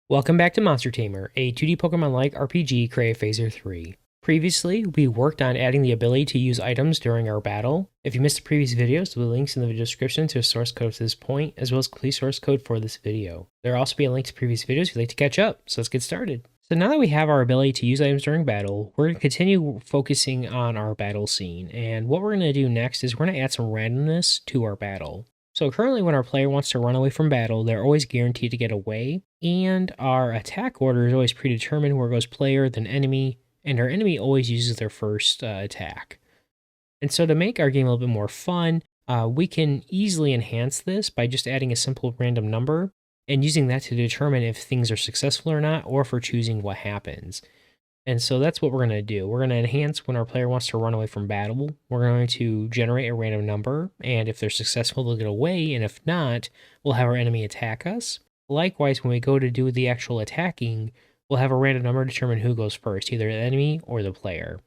Welcome back to Monster Tamer, a 2D Pokemon-like RPG created Phaser 3. Previously, we worked on adding the ability to use items during our battle. If you missed the previous videos, there will be links in the description to a source code to this point, as well as complete source code for this video. There will also be a link to previous videos if you'd like to catch up, so let's get started. So now that we have our ability to use items during battle, we're going to continue focusing on our battle scene, and what we're going to do next is we're going to add some randomness to our battle. So currently when our player wants to run away from battle, they're always guaranteed to get away, and our attack order is always predetermined where it goes player, then enemy, and our enemy always uses their first attack. And so to make our game a little bit more fun, we can easily enhance this by just adding a simple random number and using that to determine if things are successful or not, or for choosing what happens. And so that's what we're going to do. We're going to enhance when our player wants to run away from battle. We're going to generate a random number, and if they're successful, they'll get away, and if not, we'll have our enemy attack us. Likewise, when we go to do the actual attacking, we'll have a random number determine who goes first, either the enemy or the player.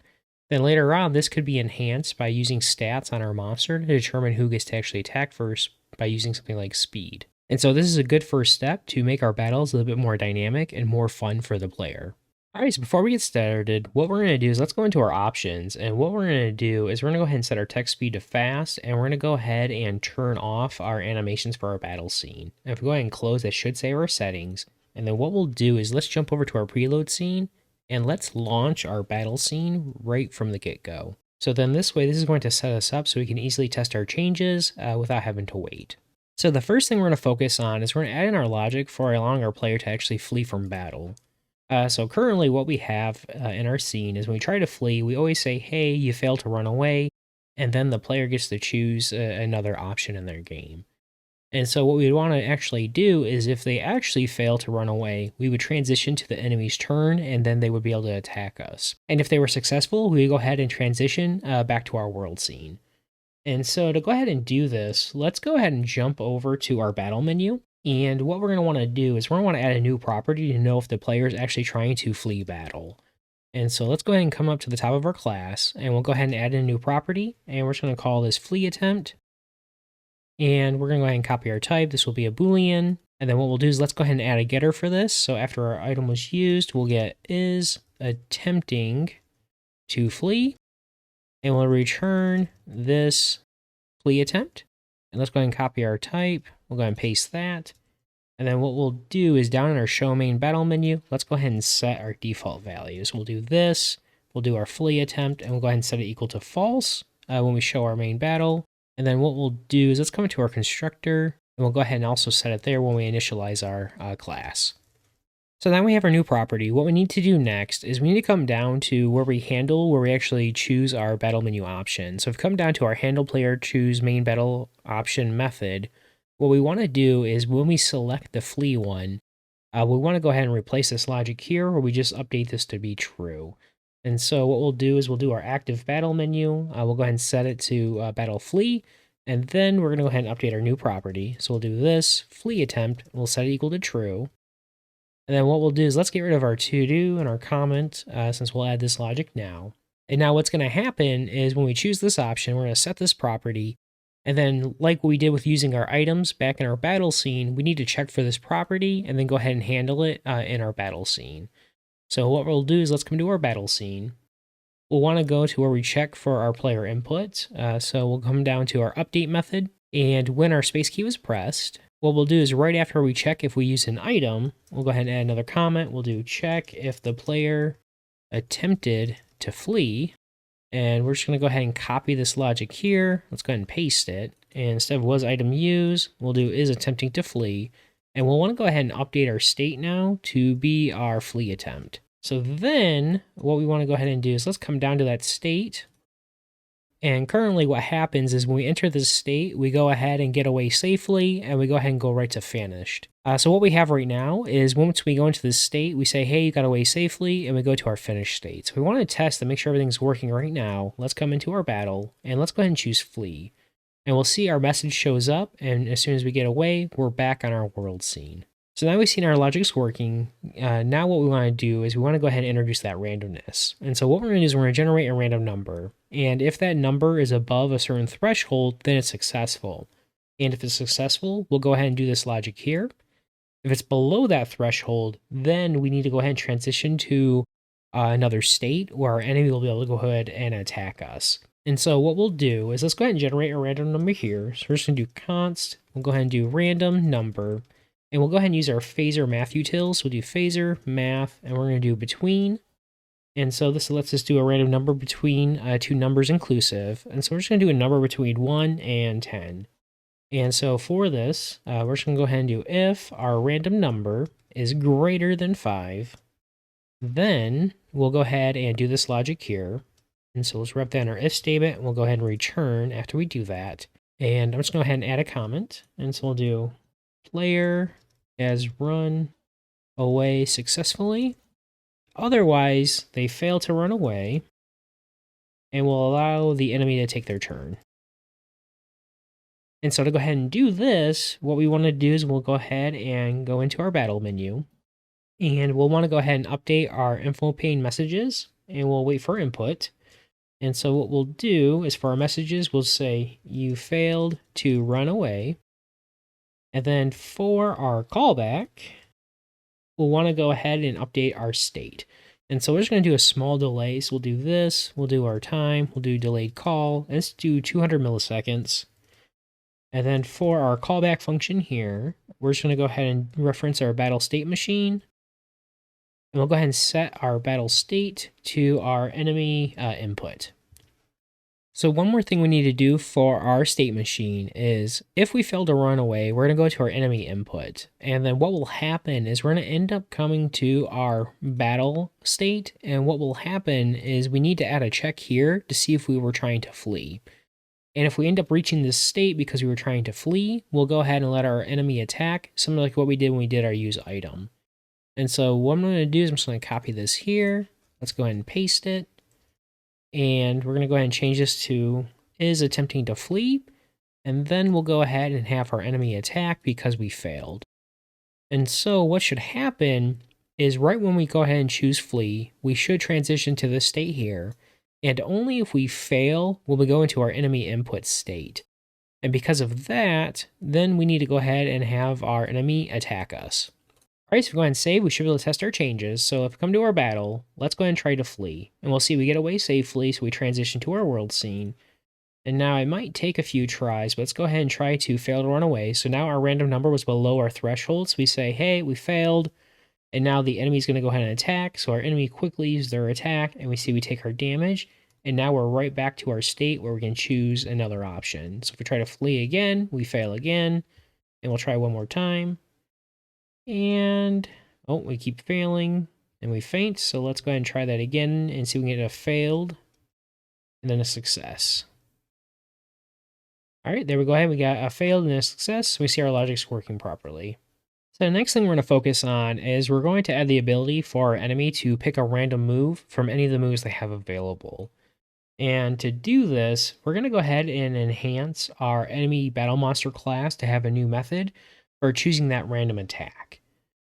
Then later on, this could be enhanced by using stats on our monster to determine who gets to actually attack first by using something like speed. And so this is a good first step to make our battles a little bit more dynamic and more fun for the player. Alright, so before we get started, what we're going to do is let's go into our options, and what we're going to do is we're going to go ahead and set our text speed to fast, and we're going to go ahead and turn off our animations for our battle scene. And if we go ahead and close, that should save our settings, and then what we'll do is let's jump over to our preload scene, and let's launch our battle scene right from the get-go. So then this way, this is going to set us up so we can easily test our changes without having to wait. So the first thing we're going to focus on is we're going to add in our logic for allowing our player to actually flee from battle. So currently what we have in our scene is when we try to flee, we always say, hey, you failed to run away, and then the player gets to choose another option in their game. And so what we want to actually do is if they actually fail to run away, we would transition to the enemy's turn, and then they would be able to attack us. And if they were successful, we would go ahead and transition back to our world scene. And so to go ahead and do this, let's go ahead and jump over to our battle menu. And what we're going to want to do is we're going to want to add a new property to know if the player is actually trying to flee battle. And so let's go ahead and come up to the top of our class, and we'll go ahead and add in a new property, and we're just going to call this flee attempt. And we're going to go ahead and copy our type. This will be a Boolean. And then what we'll do is let's go ahead and add a getter for this. So after our item was used, we'll get is attempting to flee, and we'll return this flee attempt. And let's go ahead and copy our type. We'll go ahead and paste that. And then what we'll do is down in our show main battle menu, let's go ahead and set our default values. We'll do this, we'll do our flee attempt, and we'll go ahead and set it equal to false when we show our main battle. And then what we'll do is let's come into our constructor, and we'll go ahead and also set it there when we initialize our class. So now we have our new property. What we need to do next is we need to come down to where we actually choose our battle menu option. So if we come down to our handle player choose main battle option method, what we want to do is when we select the flee one, we want to go ahead and replace this logic here where we just update this to be true. And so what we'll do is we'll do our active battle menu. We'll go ahead and set it to battle flee. And then we're going to go ahead and update our new property. So we'll do this flee attempt. We'll set it equal to true. And then what we'll do is let's get rid of our to-do and our comment since we'll add this logic now. And now what's going to happen is when we choose this option, we're going to set this property. And then like we did with using our items back in our battle scene, we need to check for this property and then go ahead and handle it in our battle scene. So what we'll do is let's come to our battle scene. We'll want to go to where we check for our player input. So we'll come down to our update method. And when our space key was pressed, what we'll do is right after we check if we use an item, we'll go ahead and add another comment. We'll do check if the player attempted to flee. And we're just going to go ahead and copy this logic here. Let's go ahead and paste it. And instead of was item used, we'll do is attempting to flee. And we'll want to go ahead and update our state now to be our flee attempt. So then what we want to go ahead and do is let's come down to that state. And currently what happens is when we enter this state, we go ahead and get away safely, and we go ahead and go right to finished. So what we have right now is once we go into this state, we say, hey, you got away safely, and we go to our finished state. So we want to test to make sure everything's working right now. Let's come into our battle, and let's go ahead and choose flee. And we'll see our message shows up, and as soon as we get away, we're back on our world scene. So now we've seen our logic's working. Now what we want to do is we want to go ahead and introduce that randomness. And so what we're going to do is we're going to generate a random number. And if that number is above a certain threshold, then it's successful. And if it's successful, we'll go ahead and do this logic here. If it's below that threshold, then we need to go ahead and transition to another state where our enemy will be able to go ahead and attack us. And so what we'll do is let's go ahead and generate a random number here. So we're just going to do const. We'll go ahead and do random number. And we'll go ahead and use our phaser math utils. So we'll do phaser math, and we're going to do between. And so this lets us do a random number between two numbers inclusive. And so we're just going to do a number between 1 and 10. And so for this, we're just going to go ahead and do if our random number is greater than 5, then we'll go ahead and do this logic here. And so let's rep that in our if statement, and we'll go ahead and return after we do that. And I'm just going to go ahead and add a comment. And so we'll do player has run away successfully. Otherwise, they fail to run away, and we'll allow the enemy to take their turn. And so to go ahead and do this, what we want to do is we'll go ahead and go into our battle menu, and we'll want to go ahead and update our info pane messages, and we'll wait for input. And so what we'll do is for our messages, we'll say you failed to run away. And then for our callback, we'll want to go ahead and update our state. And so we're just going to do a small delay. So we'll do this, we'll do our time, we'll do delayed call, and let's do 200 milliseconds. And then for our callback function here, we're just going to go ahead and reference our battle state machine. And we'll go ahead and set our battle state to our enemy input. So one more thing we need to do for our state machine is if we fail to run away, we're going to go to our enemy input. And then what will happen is we're going to end up coming to our battle state. And what will happen is we need to add a check here to see if we were trying to flee. And if we end up reaching this state because we were trying to flee, we'll go ahead and let our enemy attack, similar like what we did when we did our use item. And so what I'm going to do is I'm just going to copy this here. Let's go ahead and paste it. And we're going to go ahead and change this to is attempting to flee. And then we'll go ahead and have our enemy attack because we failed. And so what should happen is right when we go ahead and choose flee, we should transition to this state here. And only if we fail will we go into our enemy input state. And because of that, then we need to go ahead and have our enemy attack us. All right, so if we go ahead and save, we should be able to test our changes. So if we come to our battle, let's go ahead and try to flee. And we'll see we get away safely, so we transition to our world scene. And now it might take a few tries, but let's go ahead and try to fail to run away. So now our random number was below our threshold. So we say, hey, we failed. And now the enemy's going to go ahead and attack. So our enemy quickly uses their attack, and we see we take our damage. And now we're right back to our state where we can choose another option. So if we try to flee again, we fail again. And we'll try one more time. And, oh, we keep failing, and we faint, so let's go ahead and try that again and see if we can get a failed, and then a success. All right, there we go ahead. We got a failed and a success, so we see our logic's working properly. So the next thing we're going to focus on is we're going to add the ability for our enemy to pick a random move from any of the moves they have available. And to do this, we're going to go ahead and enhance our enemy battle monster class to have a new method for choosing that random attack.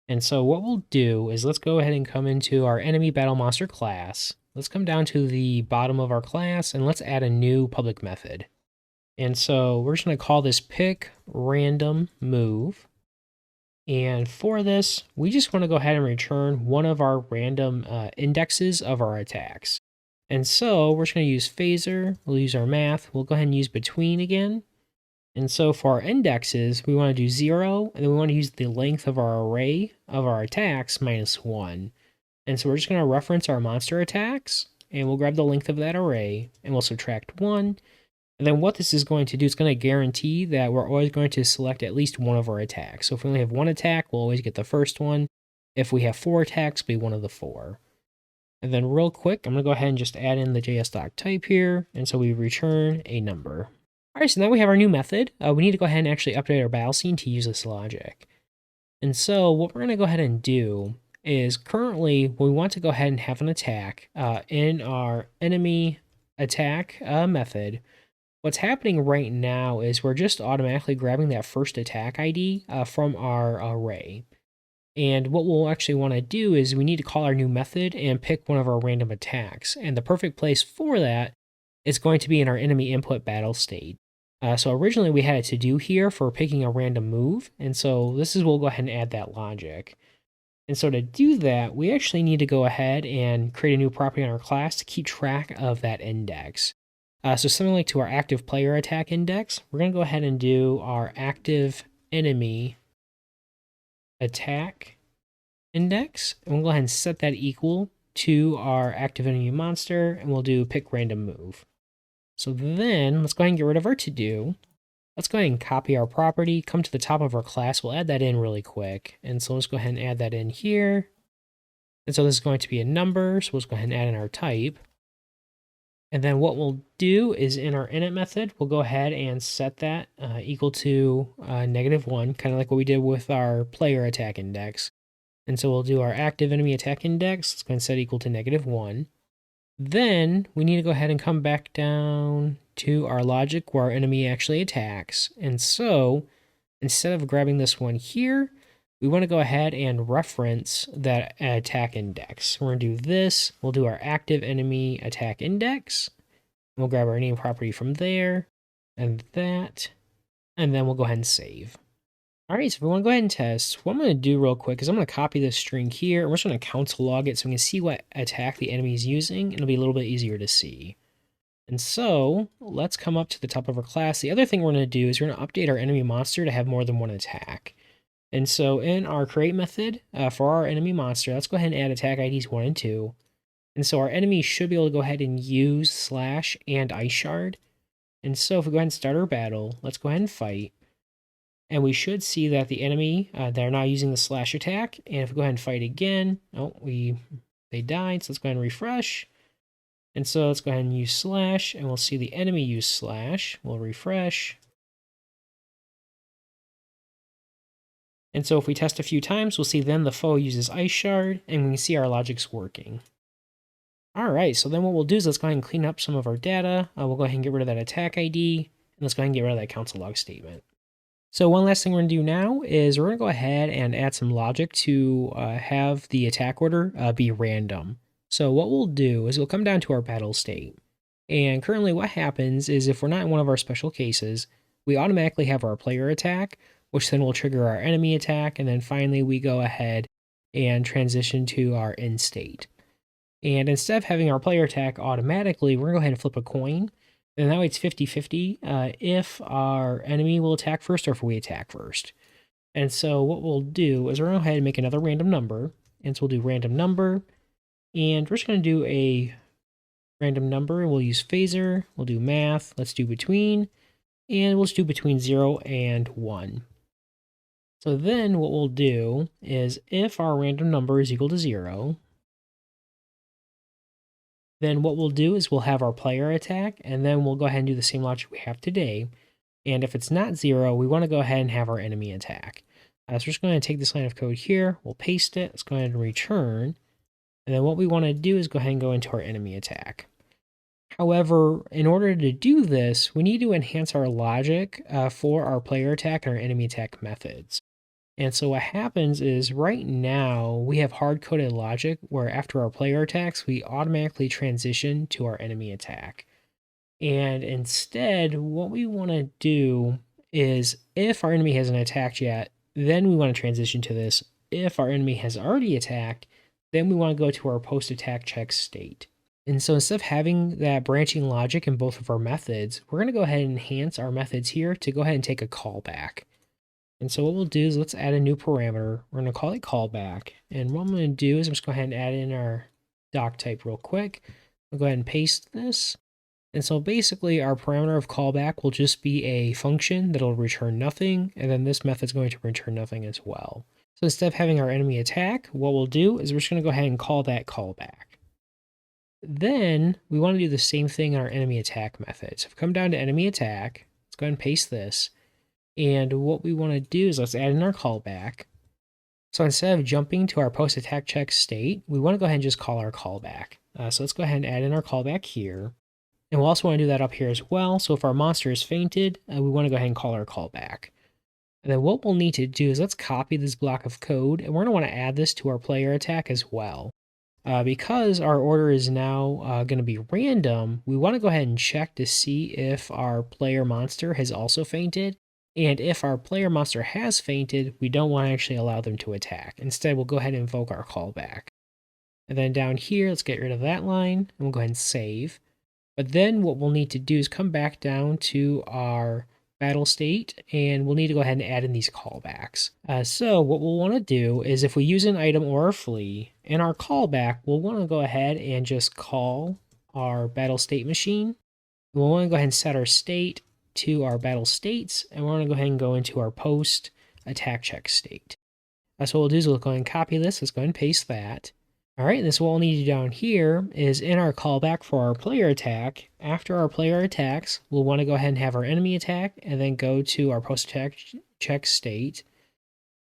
And so what we'll do is let's go ahead and come into our enemy battle monster class. Let's come down to the bottom of our class and let's add a new public method. And so we're just going to call this pick random move. And for this, we just want to go ahead and return one of our random indexes of our attacks. And so we're just going to use phaser, we'll use our math, we'll go ahead and use between again. And so for our indexes, we want to do 0, and then we want to use the length of our array of our attacks -1. And so we're just going to reference our monster attacks, and we'll grab the length of that array, and we'll subtract 1. And then what this is going to do is going to guarantee that we're always going to select at least one of our attacks. So if we only have one attack, we'll always get the first one. If we have 4 attacks, it'll be one of the 4. And then real quick, I'm going to go ahead and just add in the JS type here, and so we return a number. All right, so now we have our new method. We need to go ahead and actually update our battle scene to use this logic. And so what we're going to go ahead and do is currently we want to go ahead and have an attack in our enemy attack method. What's happening right now is we're just automatically grabbing that first attack ID from our array. And what we'll actually want to do is we need to call our new method and pick one of our random attacks. And the perfect place for that is going to be in our enemy input battle state. So originally we had a to-do here for picking a random move, and so this is, we'll go ahead and add that logic. And so to do that, we actually need to go ahead and create a new property on our class to keep track of that index. So similarly to our active player attack index, we're going to go ahead and do our active enemy attack index, and we'll go ahead and set that equal to our active enemy monster, and we'll do pick random move. So then let's go ahead and get rid of our to do. Let's go ahead and copy our property, come to the top of our class. We'll add that in really quick. And so let's go ahead and add that in here. And so this is going to be a number. So let's go ahead and add in our type. And then what we'll do is in our init method, we'll go ahead and set that equal to -1, kind of like what we did with our player attack index. And so we'll do our active enemy attack index. Let's go ahead and set equal to -1. Then we need to go ahead and come back down to our logic where our enemy actually attacks. And so instead of grabbing this one here, we want to go ahead and reference that attack index. We're going to do this. We'll do our active enemy attack index. We'll grab our name property from there and that. And then we'll go ahead and save. All right, so if we want to go ahead and test, what I'm going to do real quick is I'm going to copy this string here, and we're just going to console log it so we can see what attack the enemy is using, and it'll be a little bit easier to see. And so let's come up to the top of our class. The other thing we're going to do is we're going to update our enemy monster to have more than one attack. And so in our create method for our enemy monster, let's go ahead and add attack IDs 1 and 2. And so our enemy should be able to go ahead and use slash and ice shard. And so if we go ahead and start our battle, let's go ahead and fight. And we should see that the enemy, they're now using the slash attack. And if we go ahead and fight again, they died. So let's go ahead and refresh. And so let's go ahead and use slash, and we'll see the enemy use slash. We'll refresh. And so if we test a few times, we'll see then the foe uses ice shard, and we can see our logic's working. All right, so then what we'll do is let's go ahead and clean up some of our data. We'll go ahead and get rid of that attack ID, and let's go ahead and get rid of that console log statement. So one last thing we're going to do now is we're going to go ahead and add some logic to have the attack order be random. So what we'll do is we'll come down to our battle state. And currently what happens is if we're not in one of our special cases, we automatically have our player attack, which then will trigger our enemy attack. And then finally we go ahead and transition to our end state. And instead of having our player attack automatically, we're going to go ahead and flip a coin. And that way it's 50-50 if our enemy will attack first or if we attack first. And so what we'll do is we're going to go ahead and make another random number. And so we'll do random number. And we're just going to do a random number. We'll use phaser. We'll do math. Let's do between. And we'll just do between 0 and 1. So then what we'll do is if our random number is equal to 0, then what we'll do is we'll have our player attack, and then we'll go ahead and do the same logic we have today. And if it's not 0, we want to go ahead and have our enemy attack. So we're just going to take this line of code here. We'll paste it. Let's go ahead and return. And then what we want to do is go ahead and go into our enemy attack. However, in order to do this, we need to enhance our logic for our player attack and our enemy attack methods. And so what happens is right now we have hard-coded logic where after our player attacks, we automatically transition to our enemy attack. And instead, what we want to do is if our enemy hasn't attacked yet, then we want to transition to this. If our enemy has already attacked, then we want to go to our post-attack check state. And so instead of having that branching logic in both of our methods, we're going to go ahead and enhance our methods here to go ahead and take a callback. And so what we'll do is let's add a new parameter. We're going to call it callback. And what I'm going to do is I'm just going to go ahead and add in our doc type real quick. We'll go ahead and paste this. And so basically our parameter of callback will just be a function that'll return nothing. And then this method's going to return nothing as well. So instead of having our enemy attack, what we'll do is we're just going to go ahead and call that callback. Then we want to do the same thing in our enemy attack method. So if we come down to enemy attack, let's go ahead and paste this. And what we want to do is let's add in our callback. So instead of jumping to our post-attack check state, we want to go ahead and just call our callback. So let's go ahead and add in our callback here. And we'll also want to do that up here as well. So if our monster is fainted, we want to go ahead and call our callback. And then what we'll need to do is let's copy this block of code, and we're going to want to add this to our player attack as well. Because our order is now going to be random, we want to go ahead and check to see if our player monster has also fainted. And if our player monster has fainted, we don't want to actually allow them to attack. Instead, we'll go ahead and invoke our callback. And then down here, let's get rid of that line, and we'll go ahead and save. But then what we'll need to do is come back down to our battle state, and we'll need to go ahead and add in these callbacks. So what we'll want to do is if we use an item or a flea, in our callback, we'll want to go ahead and just call our battle state machine. We'll want to go ahead and set our state to our battle states, and we're going to go ahead and go into our post attack check state. So what we'll do is we'll go ahead and copy this. Let's go ahead and paste that. All right, this what we'll need to do down here is in our callback for our player attack, after our player attacks, we'll want to go ahead and have our enemy attack and then go to our post-attack check state.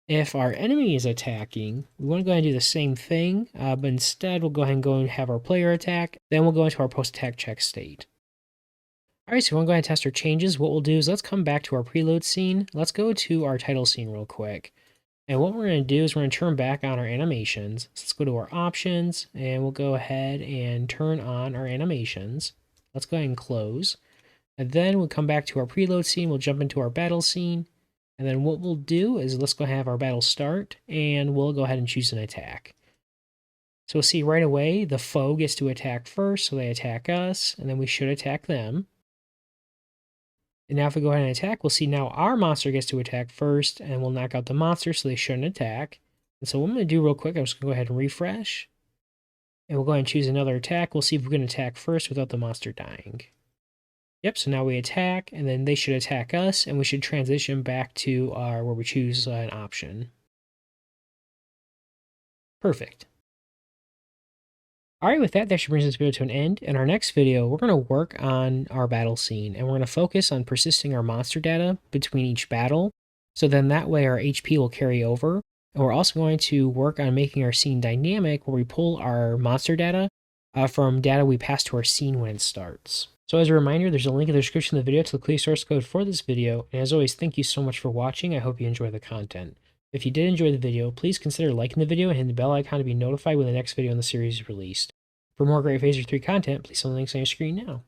If our enemy is attacking, we want to go ahead and do the same thing, but instead we'll go ahead and have our player attack, then we'll go into our post-attack check state. All right, so we want to go ahead and test our changes. What we'll do is let's come back to our preload scene. Let's go to our title scene real quick. And what we're going to do is we're going to turn back on our animations. So let's go to our options, and we'll go ahead and turn on our animations. Let's go ahead and close. And then we'll come back to our preload scene. We'll jump into our battle scene. And then what we'll do is let's go have our battle start, and we'll go ahead and choose an attack. So we'll see right away the foe gets to attack first, so they attack us, and then we should attack them. And now if we go ahead and attack, we'll see now our monster gets to attack first, and we'll knock out the monster so they shouldn't attack. And so what I'm going to do real quick, I'm just going to go ahead and refresh. And we'll go ahead and choose another attack. We'll see if we can attack first without the monster dying. Yep, so now we attack, and then they should attack us, and we should transition back to our where we choose an option. Perfect. All right, with that should bring this video to an end. In our next video, we're going to work on our battle scene, and we're going to focus on persisting our monster data between each battle, so then that way our HP will carry over. And we're also going to work on making our scene dynamic, where we pull our monster data from data we pass to our scene when it starts. So as a reminder, there's a link in the description of the video to the complete source code for this video, and as always, thank you so much for watching. I hope you enjoy the content. If you did enjoy the video, please consider liking the video and hitting the bell icon to be notified when the next video in the series is released. For more Great Phaser 3 content, please see the links on your screen now.